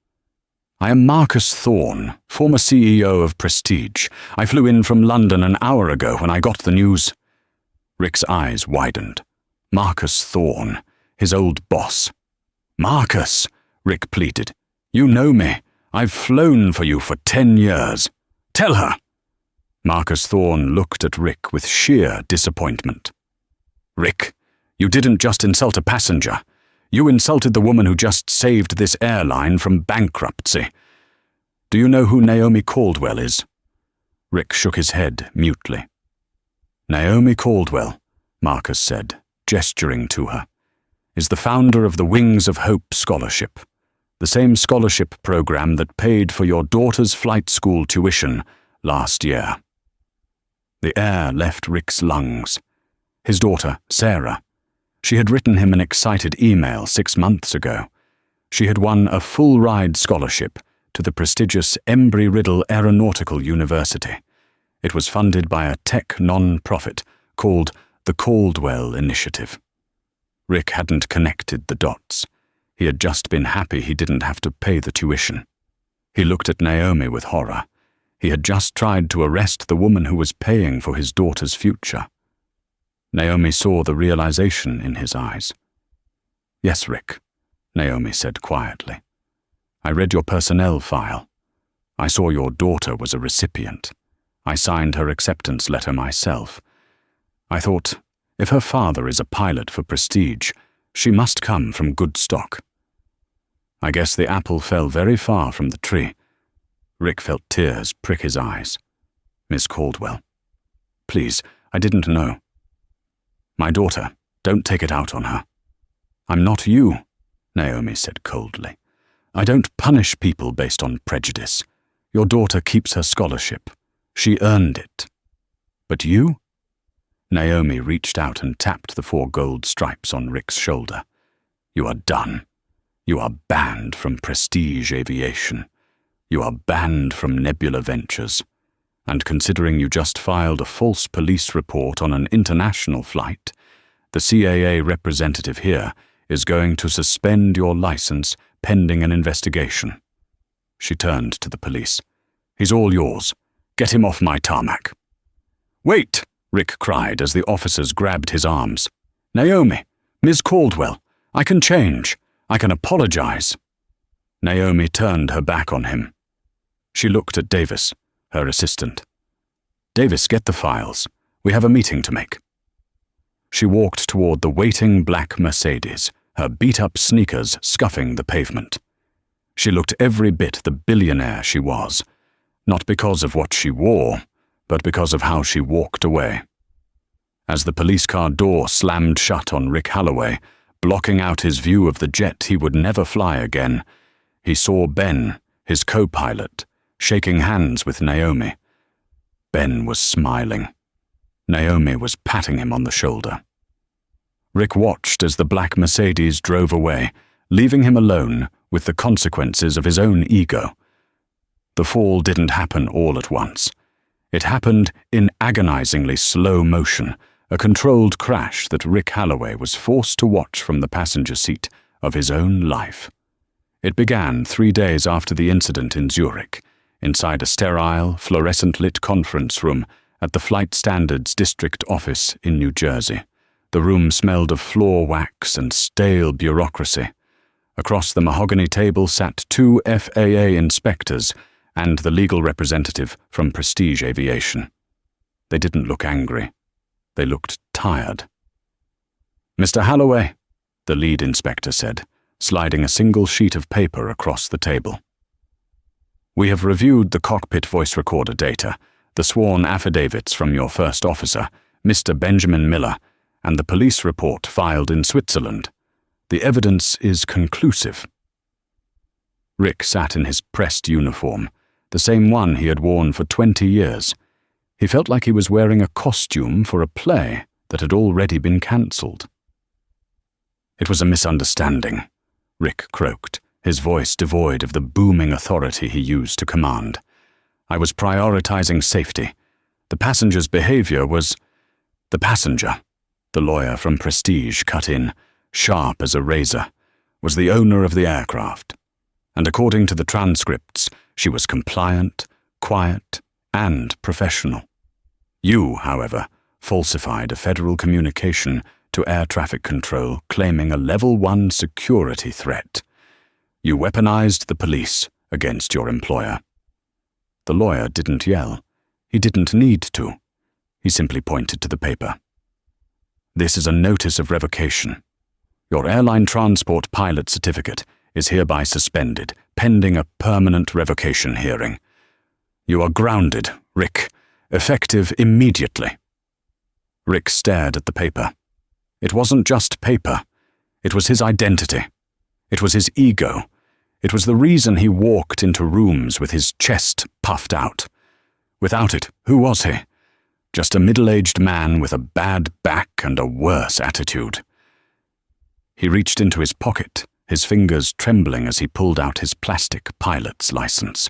"I am Marcus Thorne, former CEO of Prestige. I flew in from London an hour ago when I got the news." Rick's eyes widened. Marcus Thorne, his old boss. "Marcus," Rick pleaded, "you know me. I've flown for you for 10 years. Tell her." Marcus Thorne looked at Rick with sheer disappointment. "Rick, you didn't just insult a passenger. You insulted the woman who just saved this airline from bankruptcy. Do you know who Naomi Caldwell is?" Rick shook his head mutely. "Naomi Caldwell," Marcus said, gesturing to her, "is the founder of the Wings of Hope Scholarship, the same scholarship program that paid for your daughter's flight school tuition last year." The air left Rick's lungs. His daughter, Sarah. She had written him an excited email 6 months ago. She had won a full-ride scholarship to the prestigious Embry-Riddle Aeronautical University. It was funded by a tech non-profit called the Caldwell Initiative. Rick hadn't connected the dots. He had just been happy he didn't have to pay the tuition. He looked at Naomi with horror. He had just tried to arrest the woman who was paying for his daughter's future. Naomi saw the realization in his eyes. "Yes, Rick," Naomi said quietly. "I read your personnel file. I saw your daughter was a recipient. I signed her acceptance letter myself. I thought, if her father is a pilot for Prestige, she must come from good stock. I guess the apple fell very far from the tree." Rick felt tears prick his eyes. "Miss Caldwell, please, I didn't know." "My daughter, don't take it out on her." "I'm not you," Naomi said coldly. "I don't punish people based on prejudice. Your daughter keeps her scholarship. She earned it. But you?" Naomi reached out and tapped the 4 gold stripes on Rick's shoulder. "You are done. You are banned from Prestige Aviation. You are banned from Nebula Ventures. And considering you just filed a false police report on an international flight, the CAA representative here is going to suspend your license pending an investigation." She turned to the police. "He's all yours. Get him off my tarmac." "Wait!" Rick cried as the officers grabbed his arms. "Naomi, Ms. Caldwell, I can change. I can apologize." Naomi turned her back on him. She looked at Davis, her assistant. "Davis, get the files. We have a meeting to make." She walked toward the waiting black Mercedes, her beat-up sneakers scuffing the pavement. She looked every bit the billionaire she was, not because of what she wore, but because of how she walked away. As the police car door slammed shut on Rick Holloway, blocking out his view of the jet he would never fly again, he saw Ben, his co-pilot, shaking hands with Naomi. Ben was smiling. Naomi was patting him on the shoulder. Rick watched as the black Mercedes drove away, leaving him alone with the consequences of his own ego. The fall didn't happen all at once. It happened in agonizingly slow motion, a controlled crash that Rick Holloway was forced to watch from the passenger seat of his own life. It began 3 days after the incident in Zurich, inside a sterile, fluorescent-lit conference room at the Flight Standards District Office in New Jersey. The room smelled of floor wax and stale bureaucracy. Across the mahogany table sat 2 FAA inspectors and the legal representative from Prestige Aviation. They didn't look angry. They looked tired. "Mr. Holloway," the lead inspector said, sliding a single sheet of paper across the table. "We have reviewed the cockpit voice recorder data, the sworn affidavits from your first officer, Mr. Benjamin Miller, and the police report filed in Switzerland. The evidence is conclusive." Rick sat in his pressed uniform, the same one he had worn for 20 years. He felt like he was wearing a costume for a play that had already been cancelled. "It was a misunderstanding," Rick croaked, his voice devoid of the booming authority he used to command. "I was prioritizing safety. The passenger's behavior was—" "The passenger," the lawyer from Prestige cut in, sharp as a razor, "was the owner of the aircraft. And according to the transcripts, she was compliant, quiet, and professional. You, however, falsified a federal communication to air traffic control claiming a Level 1 security threat. You weaponized the police against your employer." The lawyer didn't yell. He didn't need to. He simply pointed to the paper. "This is a notice of revocation. Your airline transport pilot certificate is hereby suspended, pending a permanent revocation hearing. You are grounded, Rick, effective immediately." Rick stared at the paper. It wasn't just paper. It was his identity. It was his ego. It was the reason he walked into rooms with his chest puffed out. Without it, who was he? Just a middle-aged man with a bad back and a worse attitude. He reached into his pocket, his fingers trembling as he pulled out his plastic pilot's license.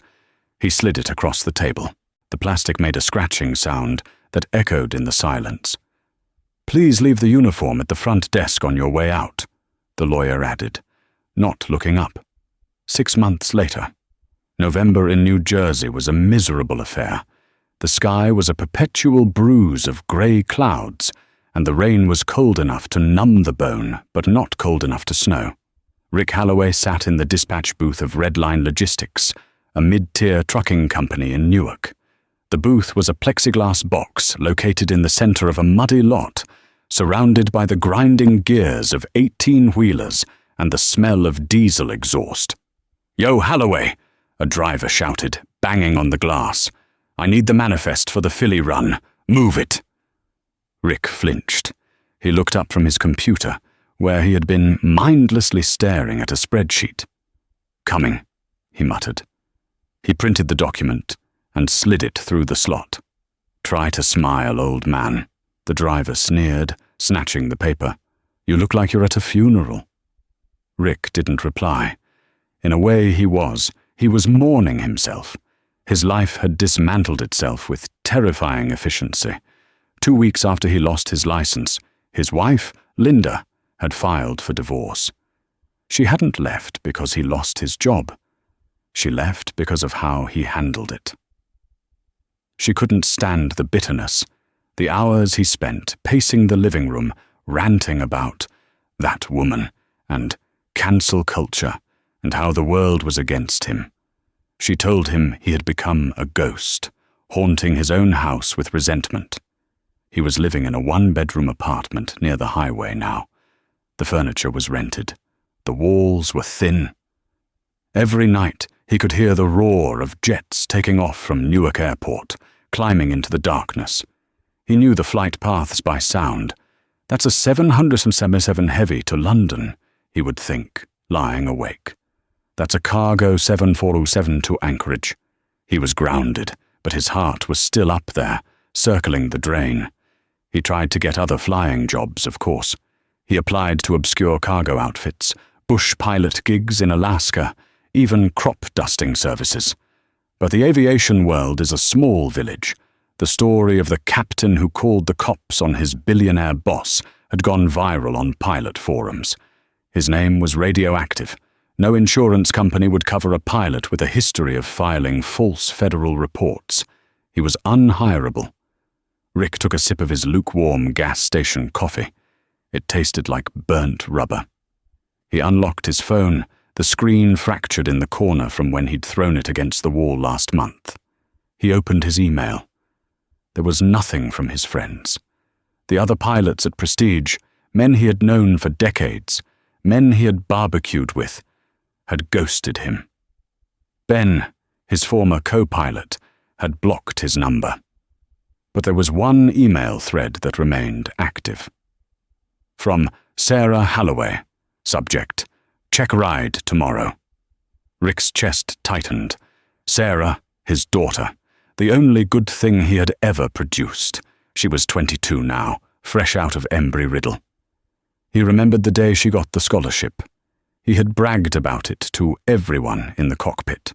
He slid it across the table. The plastic made a scratching sound that echoed in the silence. "Please leave the uniform at the front desk on your way out," the lawyer added, not looking up. 6 months later, November in New Jersey was a miserable affair. The sky was a perpetual bruise of grey clouds, and the rain was cold enough to numb the bone, but not cold enough to snow. Rick Holloway sat in the dispatch booth of Redline Logistics, a mid-tier trucking company in Newark. The booth was a plexiglass box located in the center of a muddy lot, surrounded by the grinding gears of 18-wheelers and the smell of diesel exhaust. "Yo, Holloway," a driver shouted, banging on the glass. "I need the manifest for the Philly run. Move it." Rick flinched. He looked up from his computer, where he had been mindlessly staring at a spreadsheet. "Coming," he muttered. He printed the document and slid it through the slot. "Try to smile, old man," the driver sneered, snatching the paper. "You look like you're at a funeral." Rick didn't reply. In a way he was mourning himself. His life had dismantled itself with terrifying efficiency. 2 weeks after he lost his license, his wife, Linda, had filed for divorce. She hadn't left because he lost his job. She left because of how he handled it. She couldn't stand the bitterness, the hours he spent pacing the living room, ranting about that woman and cancel culture and how the world was against him. She told him he had become a ghost, haunting his own house with resentment. He was living in a 1-bedroom apartment near the highway now. The furniture was rented. The walls were thin. Every night he could hear the roar of jets taking off from Newark Airport, climbing into the darkness. He knew the flight paths by sound. That's a 777 Heavy to London, he would think, lying awake. That's a cargo 7407 to Anchorage. He was grounded, but his heart was still up there, circling the drain. He tried to get other flying jobs, of course. He applied to obscure cargo outfits, bush pilot gigs in Alaska, even crop dusting services. But the aviation world is a small village. The story of the captain who called the cops on his billionaire boss had gone viral on pilot forums. His name was radioactive. No insurance company would cover a pilot with a history of filing false federal reports. He was unhireable. Rick took a sip of his lukewarm gas station coffee. It tasted like burnt rubber. He unlocked his phone, the screen fractured in the corner from when he'd thrown it against the wall last month. He opened his email. There was nothing from his friends. The other pilots at Prestige, men he had known for decades, men he had barbecued with, had ghosted him. Ben, his former co-pilot, had blocked his number. But there was one email thread that remained active. From Sarah Halloway, subject, check ride tomorrow. Rick's chest tightened. Sarah, his daughter, the only good thing he had ever produced. She was 22 now, fresh out of Embry-Riddle. He remembered the day she got the scholarship. He had bragged about it to everyone in the cockpit.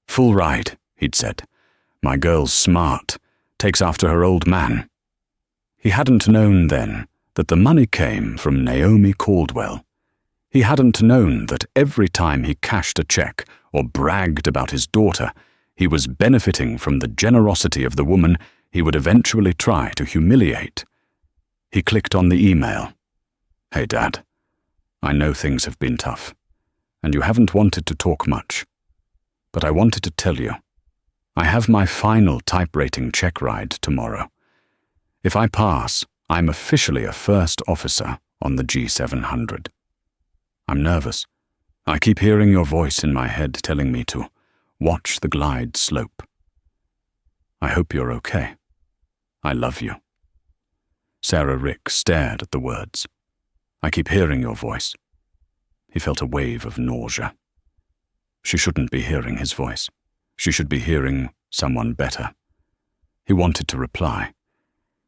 Full ride, he'd said. My girl's smart, takes after her old man. He hadn't known then that the money came from Naomi Caldwell. He hadn't known that every time he cashed a check or bragged about his daughter, he was benefiting from the generosity of the woman he would eventually try to humiliate. He clicked on the email. Hey, Dad. I know things have been tough, and you haven't wanted to talk much. But I wanted to tell you, I have my final type rating check ride tomorrow. If I pass, I'm officially a first officer on the G700. I'm nervous. I keep hearing your voice in my head telling me to watch the glide slope. I hope you're okay. I love you. Sarah Rick stared at the words. I keep hearing your voice. He felt a wave of nausea. She shouldn't be hearing his voice. She should be hearing someone better. He wanted to reply.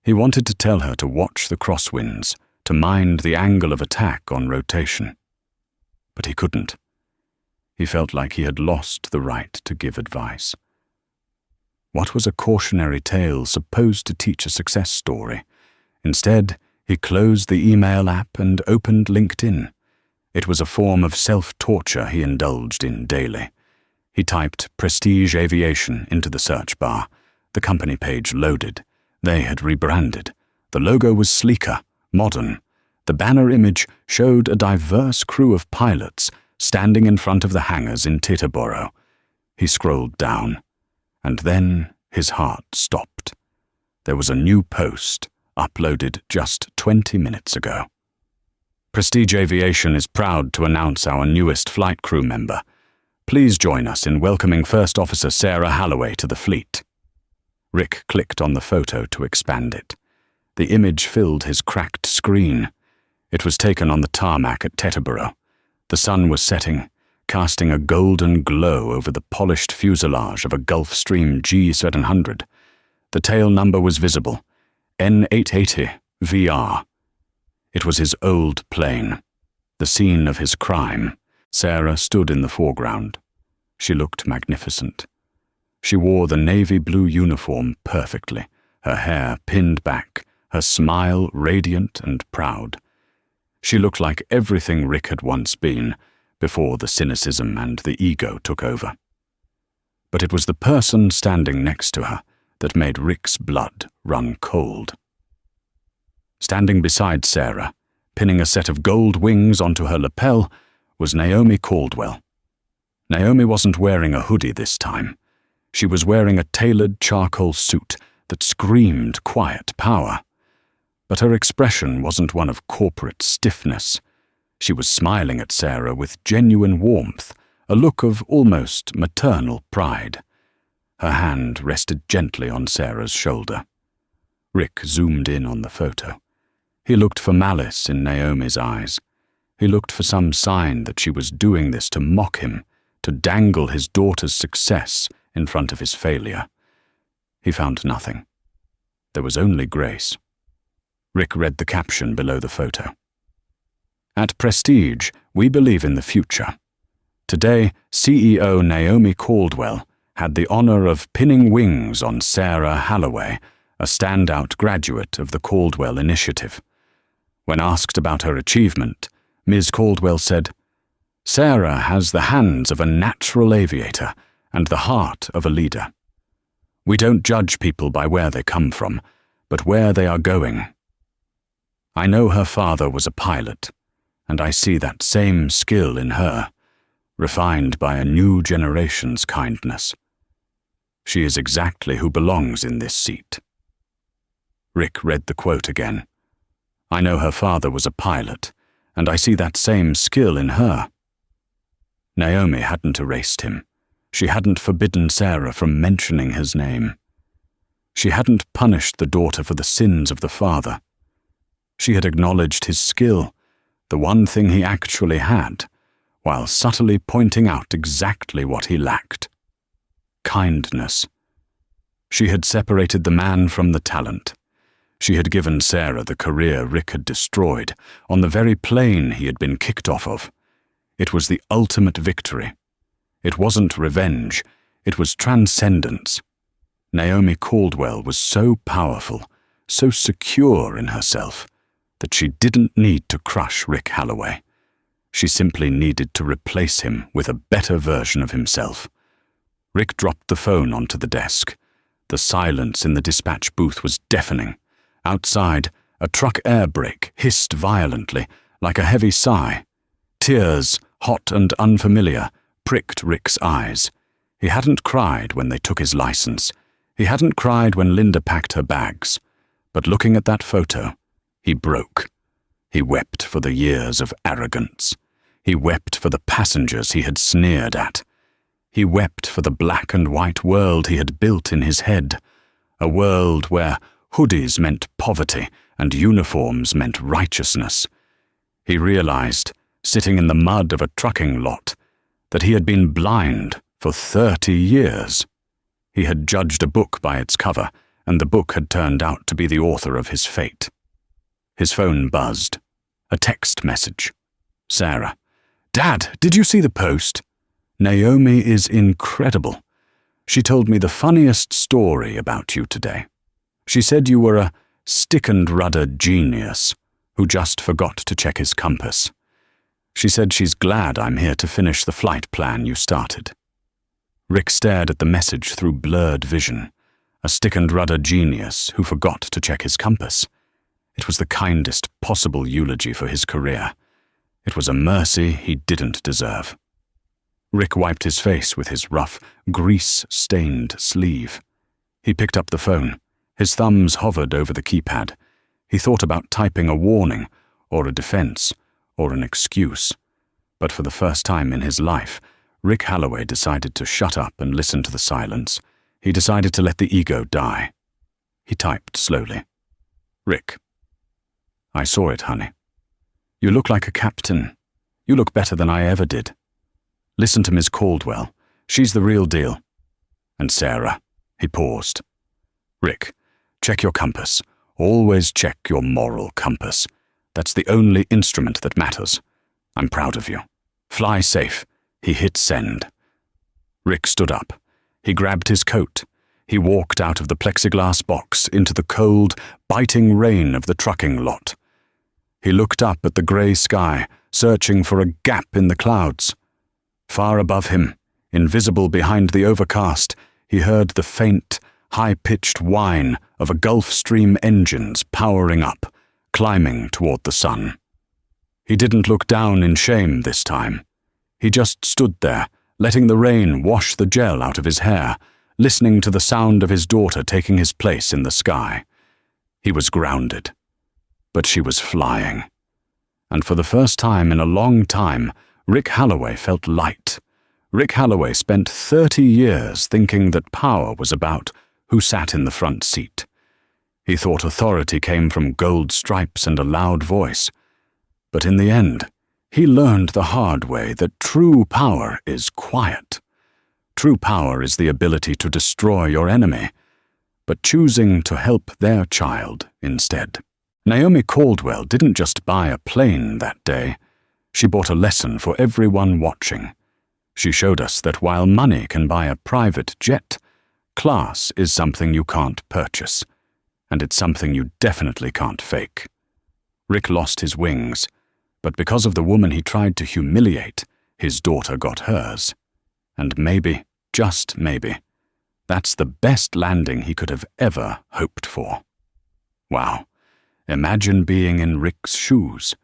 He wanted to tell her to watch the crosswinds, to mind the angle of attack on rotation. But he couldn't. He felt like he had lost the right to give advice. What was a cautionary tale supposed to teach a success story? Instead, he closed the email app and opened LinkedIn. It was a form of self-torture he indulged in daily. He typed Prestige Aviation into the search bar. The company page loaded. They had rebranded. The logo was sleeker, modern. The banner image showed a diverse crew of pilots standing in front of the hangars in Teterboro. He scrolled down, and then his heart stopped. There was a new post, uploaded just 20 minutes ago. Prestige Aviation is proud to announce our newest flight crew member. Please join us in welcoming First Officer Sarah Halloway to the fleet. Rick clicked on the photo to expand it. The image filled his cracked screen. It was taken on the tarmac at Teterboro. The sun was setting, casting a golden glow over the polished fuselage of a Gulfstream G700. The tail number was visible, N880 VR. It was his old plane, the scene of his crime. Sarah stood in the foreground. She looked magnificent. She wore the navy blue uniform perfectly, her hair pinned back, her smile radiant and proud. She looked like everything Rick had once been, before the cynicism and the ego took over. But it was the person standing next to her that made Rick's blood run cold. Standing beside Sarah, pinning a set of gold wings onto her lapel, was Naomi Caldwell. Naomi wasn't wearing a hoodie this time. She was wearing a tailored charcoal suit that screamed quiet power. But her expression wasn't one of corporate stiffness. She was smiling at Sarah with genuine warmth, a look of almost maternal pride. Her hand rested gently on Sarah's shoulder. Rick zoomed in on the photo. He looked for malice in Naomi's eyes. He looked for some sign that she was doing this to mock him, to dangle his daughter's success in front of his failure. He found nothing. There was only grace. Rick read the caption below the photo. At Prestige, we believe in the future. Today, CEO Naomi Caldwell had the honor of pinning wings on Sarah Holloway, a standout graduate of the Caldwell Initiative. When asked about her achievement, Ms. Caldwell said, "Sarah has the hands of a natural aviator and the heart of a leader. We don't judge people by where they come from, but where they are going. I know her father was a pilot, and I see that same skill in her, refined by a new generation's kindness. She is exactly who belongs in this seat." Rick read the quote again. "I know her father was a pilot, and I see that same skill in her." Naomi hadn't erased him. She hadn't forbidden Sarah from mentioning his name. She hadn't punished the daughter for the sins of the father. She had acknowledged his skill, the one thing he actually had, while subtly pointing out exactly what he lacked. Kindness. She had separated the man from the talent. She had given Sarah the career Rick had destroyed, on the very plane he had been kicked off of. It was the ultimate victory. It wasn't revenge, it was transcendence. Naomi Caldwell was so powerful, so secure in herself, that she didn't need to crush Rick Holloway. She simply needed to replace him with a better version of himself. Rick dropped the phone onto the desk. The silence in the dispatch booth was deafening. Outside, a truck air brake hissed violently, like a heavy sigh. Tears, hot and unfamiliar, pricked Rick's eyes. He hadn't cried when they took his license. He hadn't cried when Linda packed her bags. But looking at that photo, he broke. He wept for the years of arrogance. He wept for the passengers he had sneered at. He wept for the black and white world he had built in his head, a world where hoodies meant poverty and uniforms meant righteousness. He realized, sitting in the mud of a trucking lot, that he had been blind for 30 years. He had judged a book by its cover, and the book had turned out to be the author of his fate. His phone buzzed. A text message. Sarah. "Dad, did you see the post? Naomi is incredible. She told me the funniest story about you today. She said you were a stick-and-rudder genius who just forgot to check his compass. She said she's glad I'm here to finish the flight plan you started." Rick stared at the message through blurred vision. A stick-and-rudder genius who forgot to check his compass. It was the kindest possible eulogy for his career. It was a mercy he didn't deserve. Rick wiped his face with his rough, grease-stained sleeve. He picked up the phone. His thumbs hovered over the keypad. He thought about typing a warning, or a defense, or an excuse. But for the first time in his life, Rick Holloway decided to shut up and listen to the silence. He decided to let the ego die. He typed slowly. "Rick. I saw it, honey. You look like a captain. You look better than I ever did. Listen to Ms. Caldwell. She's the real deal. And Sarah." He paused. "Rick, check your compass. Always check your moral compass. That's the only instrument that matters. I'm proud of you. Fly safe." He hit send. Rick stood up. He grabbed his coat. He walked out of the plexiglass box into the cold, biting rain of the trucking lot. He looked up at the grey sky, searching for a gap in the clouds. Far above him, invisible behind the overcast, he heard the faint, high-pitched whine of a Gulf Stream engines powering up, climbing toward the sun. He didn't look down in shame this time. He just stood there, letting the rain wash the gel out of his hair, listening to the sound of his daughter taking his place in the sky. He was grounded. But she was flying. And for the first time in a long time, Rick Holloway felt light. Rick Halloway spent 30 years thinking that power was about who sat in the front seat. He thought authority came from gold stripes and a loud voice. But in the end, he learned the hard way that true power is quiet. True power is the ability to destroy your enemy, but choosing to help their child instead. Naomi Caldwell didn't just buy a plane that day. She bought a lesson for everyone watching. She showed us that while money can buy a private jet, class is something you can't purchase, and it's something you definitely can't fake. Rick lost his wings, but because of the woman he tried to humiliate, his daughter got hers. And maybe, just maybe, that's the best landing he could have ever hoped for. Wow, imagine being in Rick's shoes,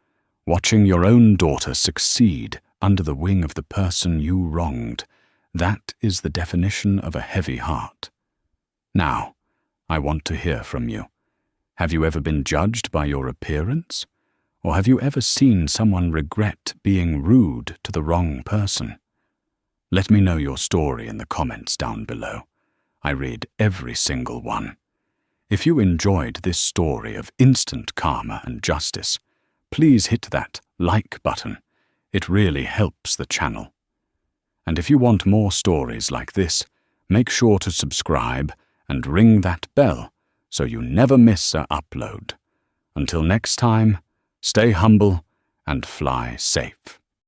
watching your own daughter succeed under the wing of the person you wronged. That is the definition of a heavy heart. Now, I want to hear from you. Have you ever been judged by your appearance? Or have you ever seen someone regret being rude to the wrong person? Let me know your story in the comments down below. I read every single one. If you enjoyed this story of instant karma and justice, please hit that like button. It really helps the channel. And if you want more stories like this, make sure to subscribe and ring that bell so you never miss an upload. Until next time, stay humble and fly safe.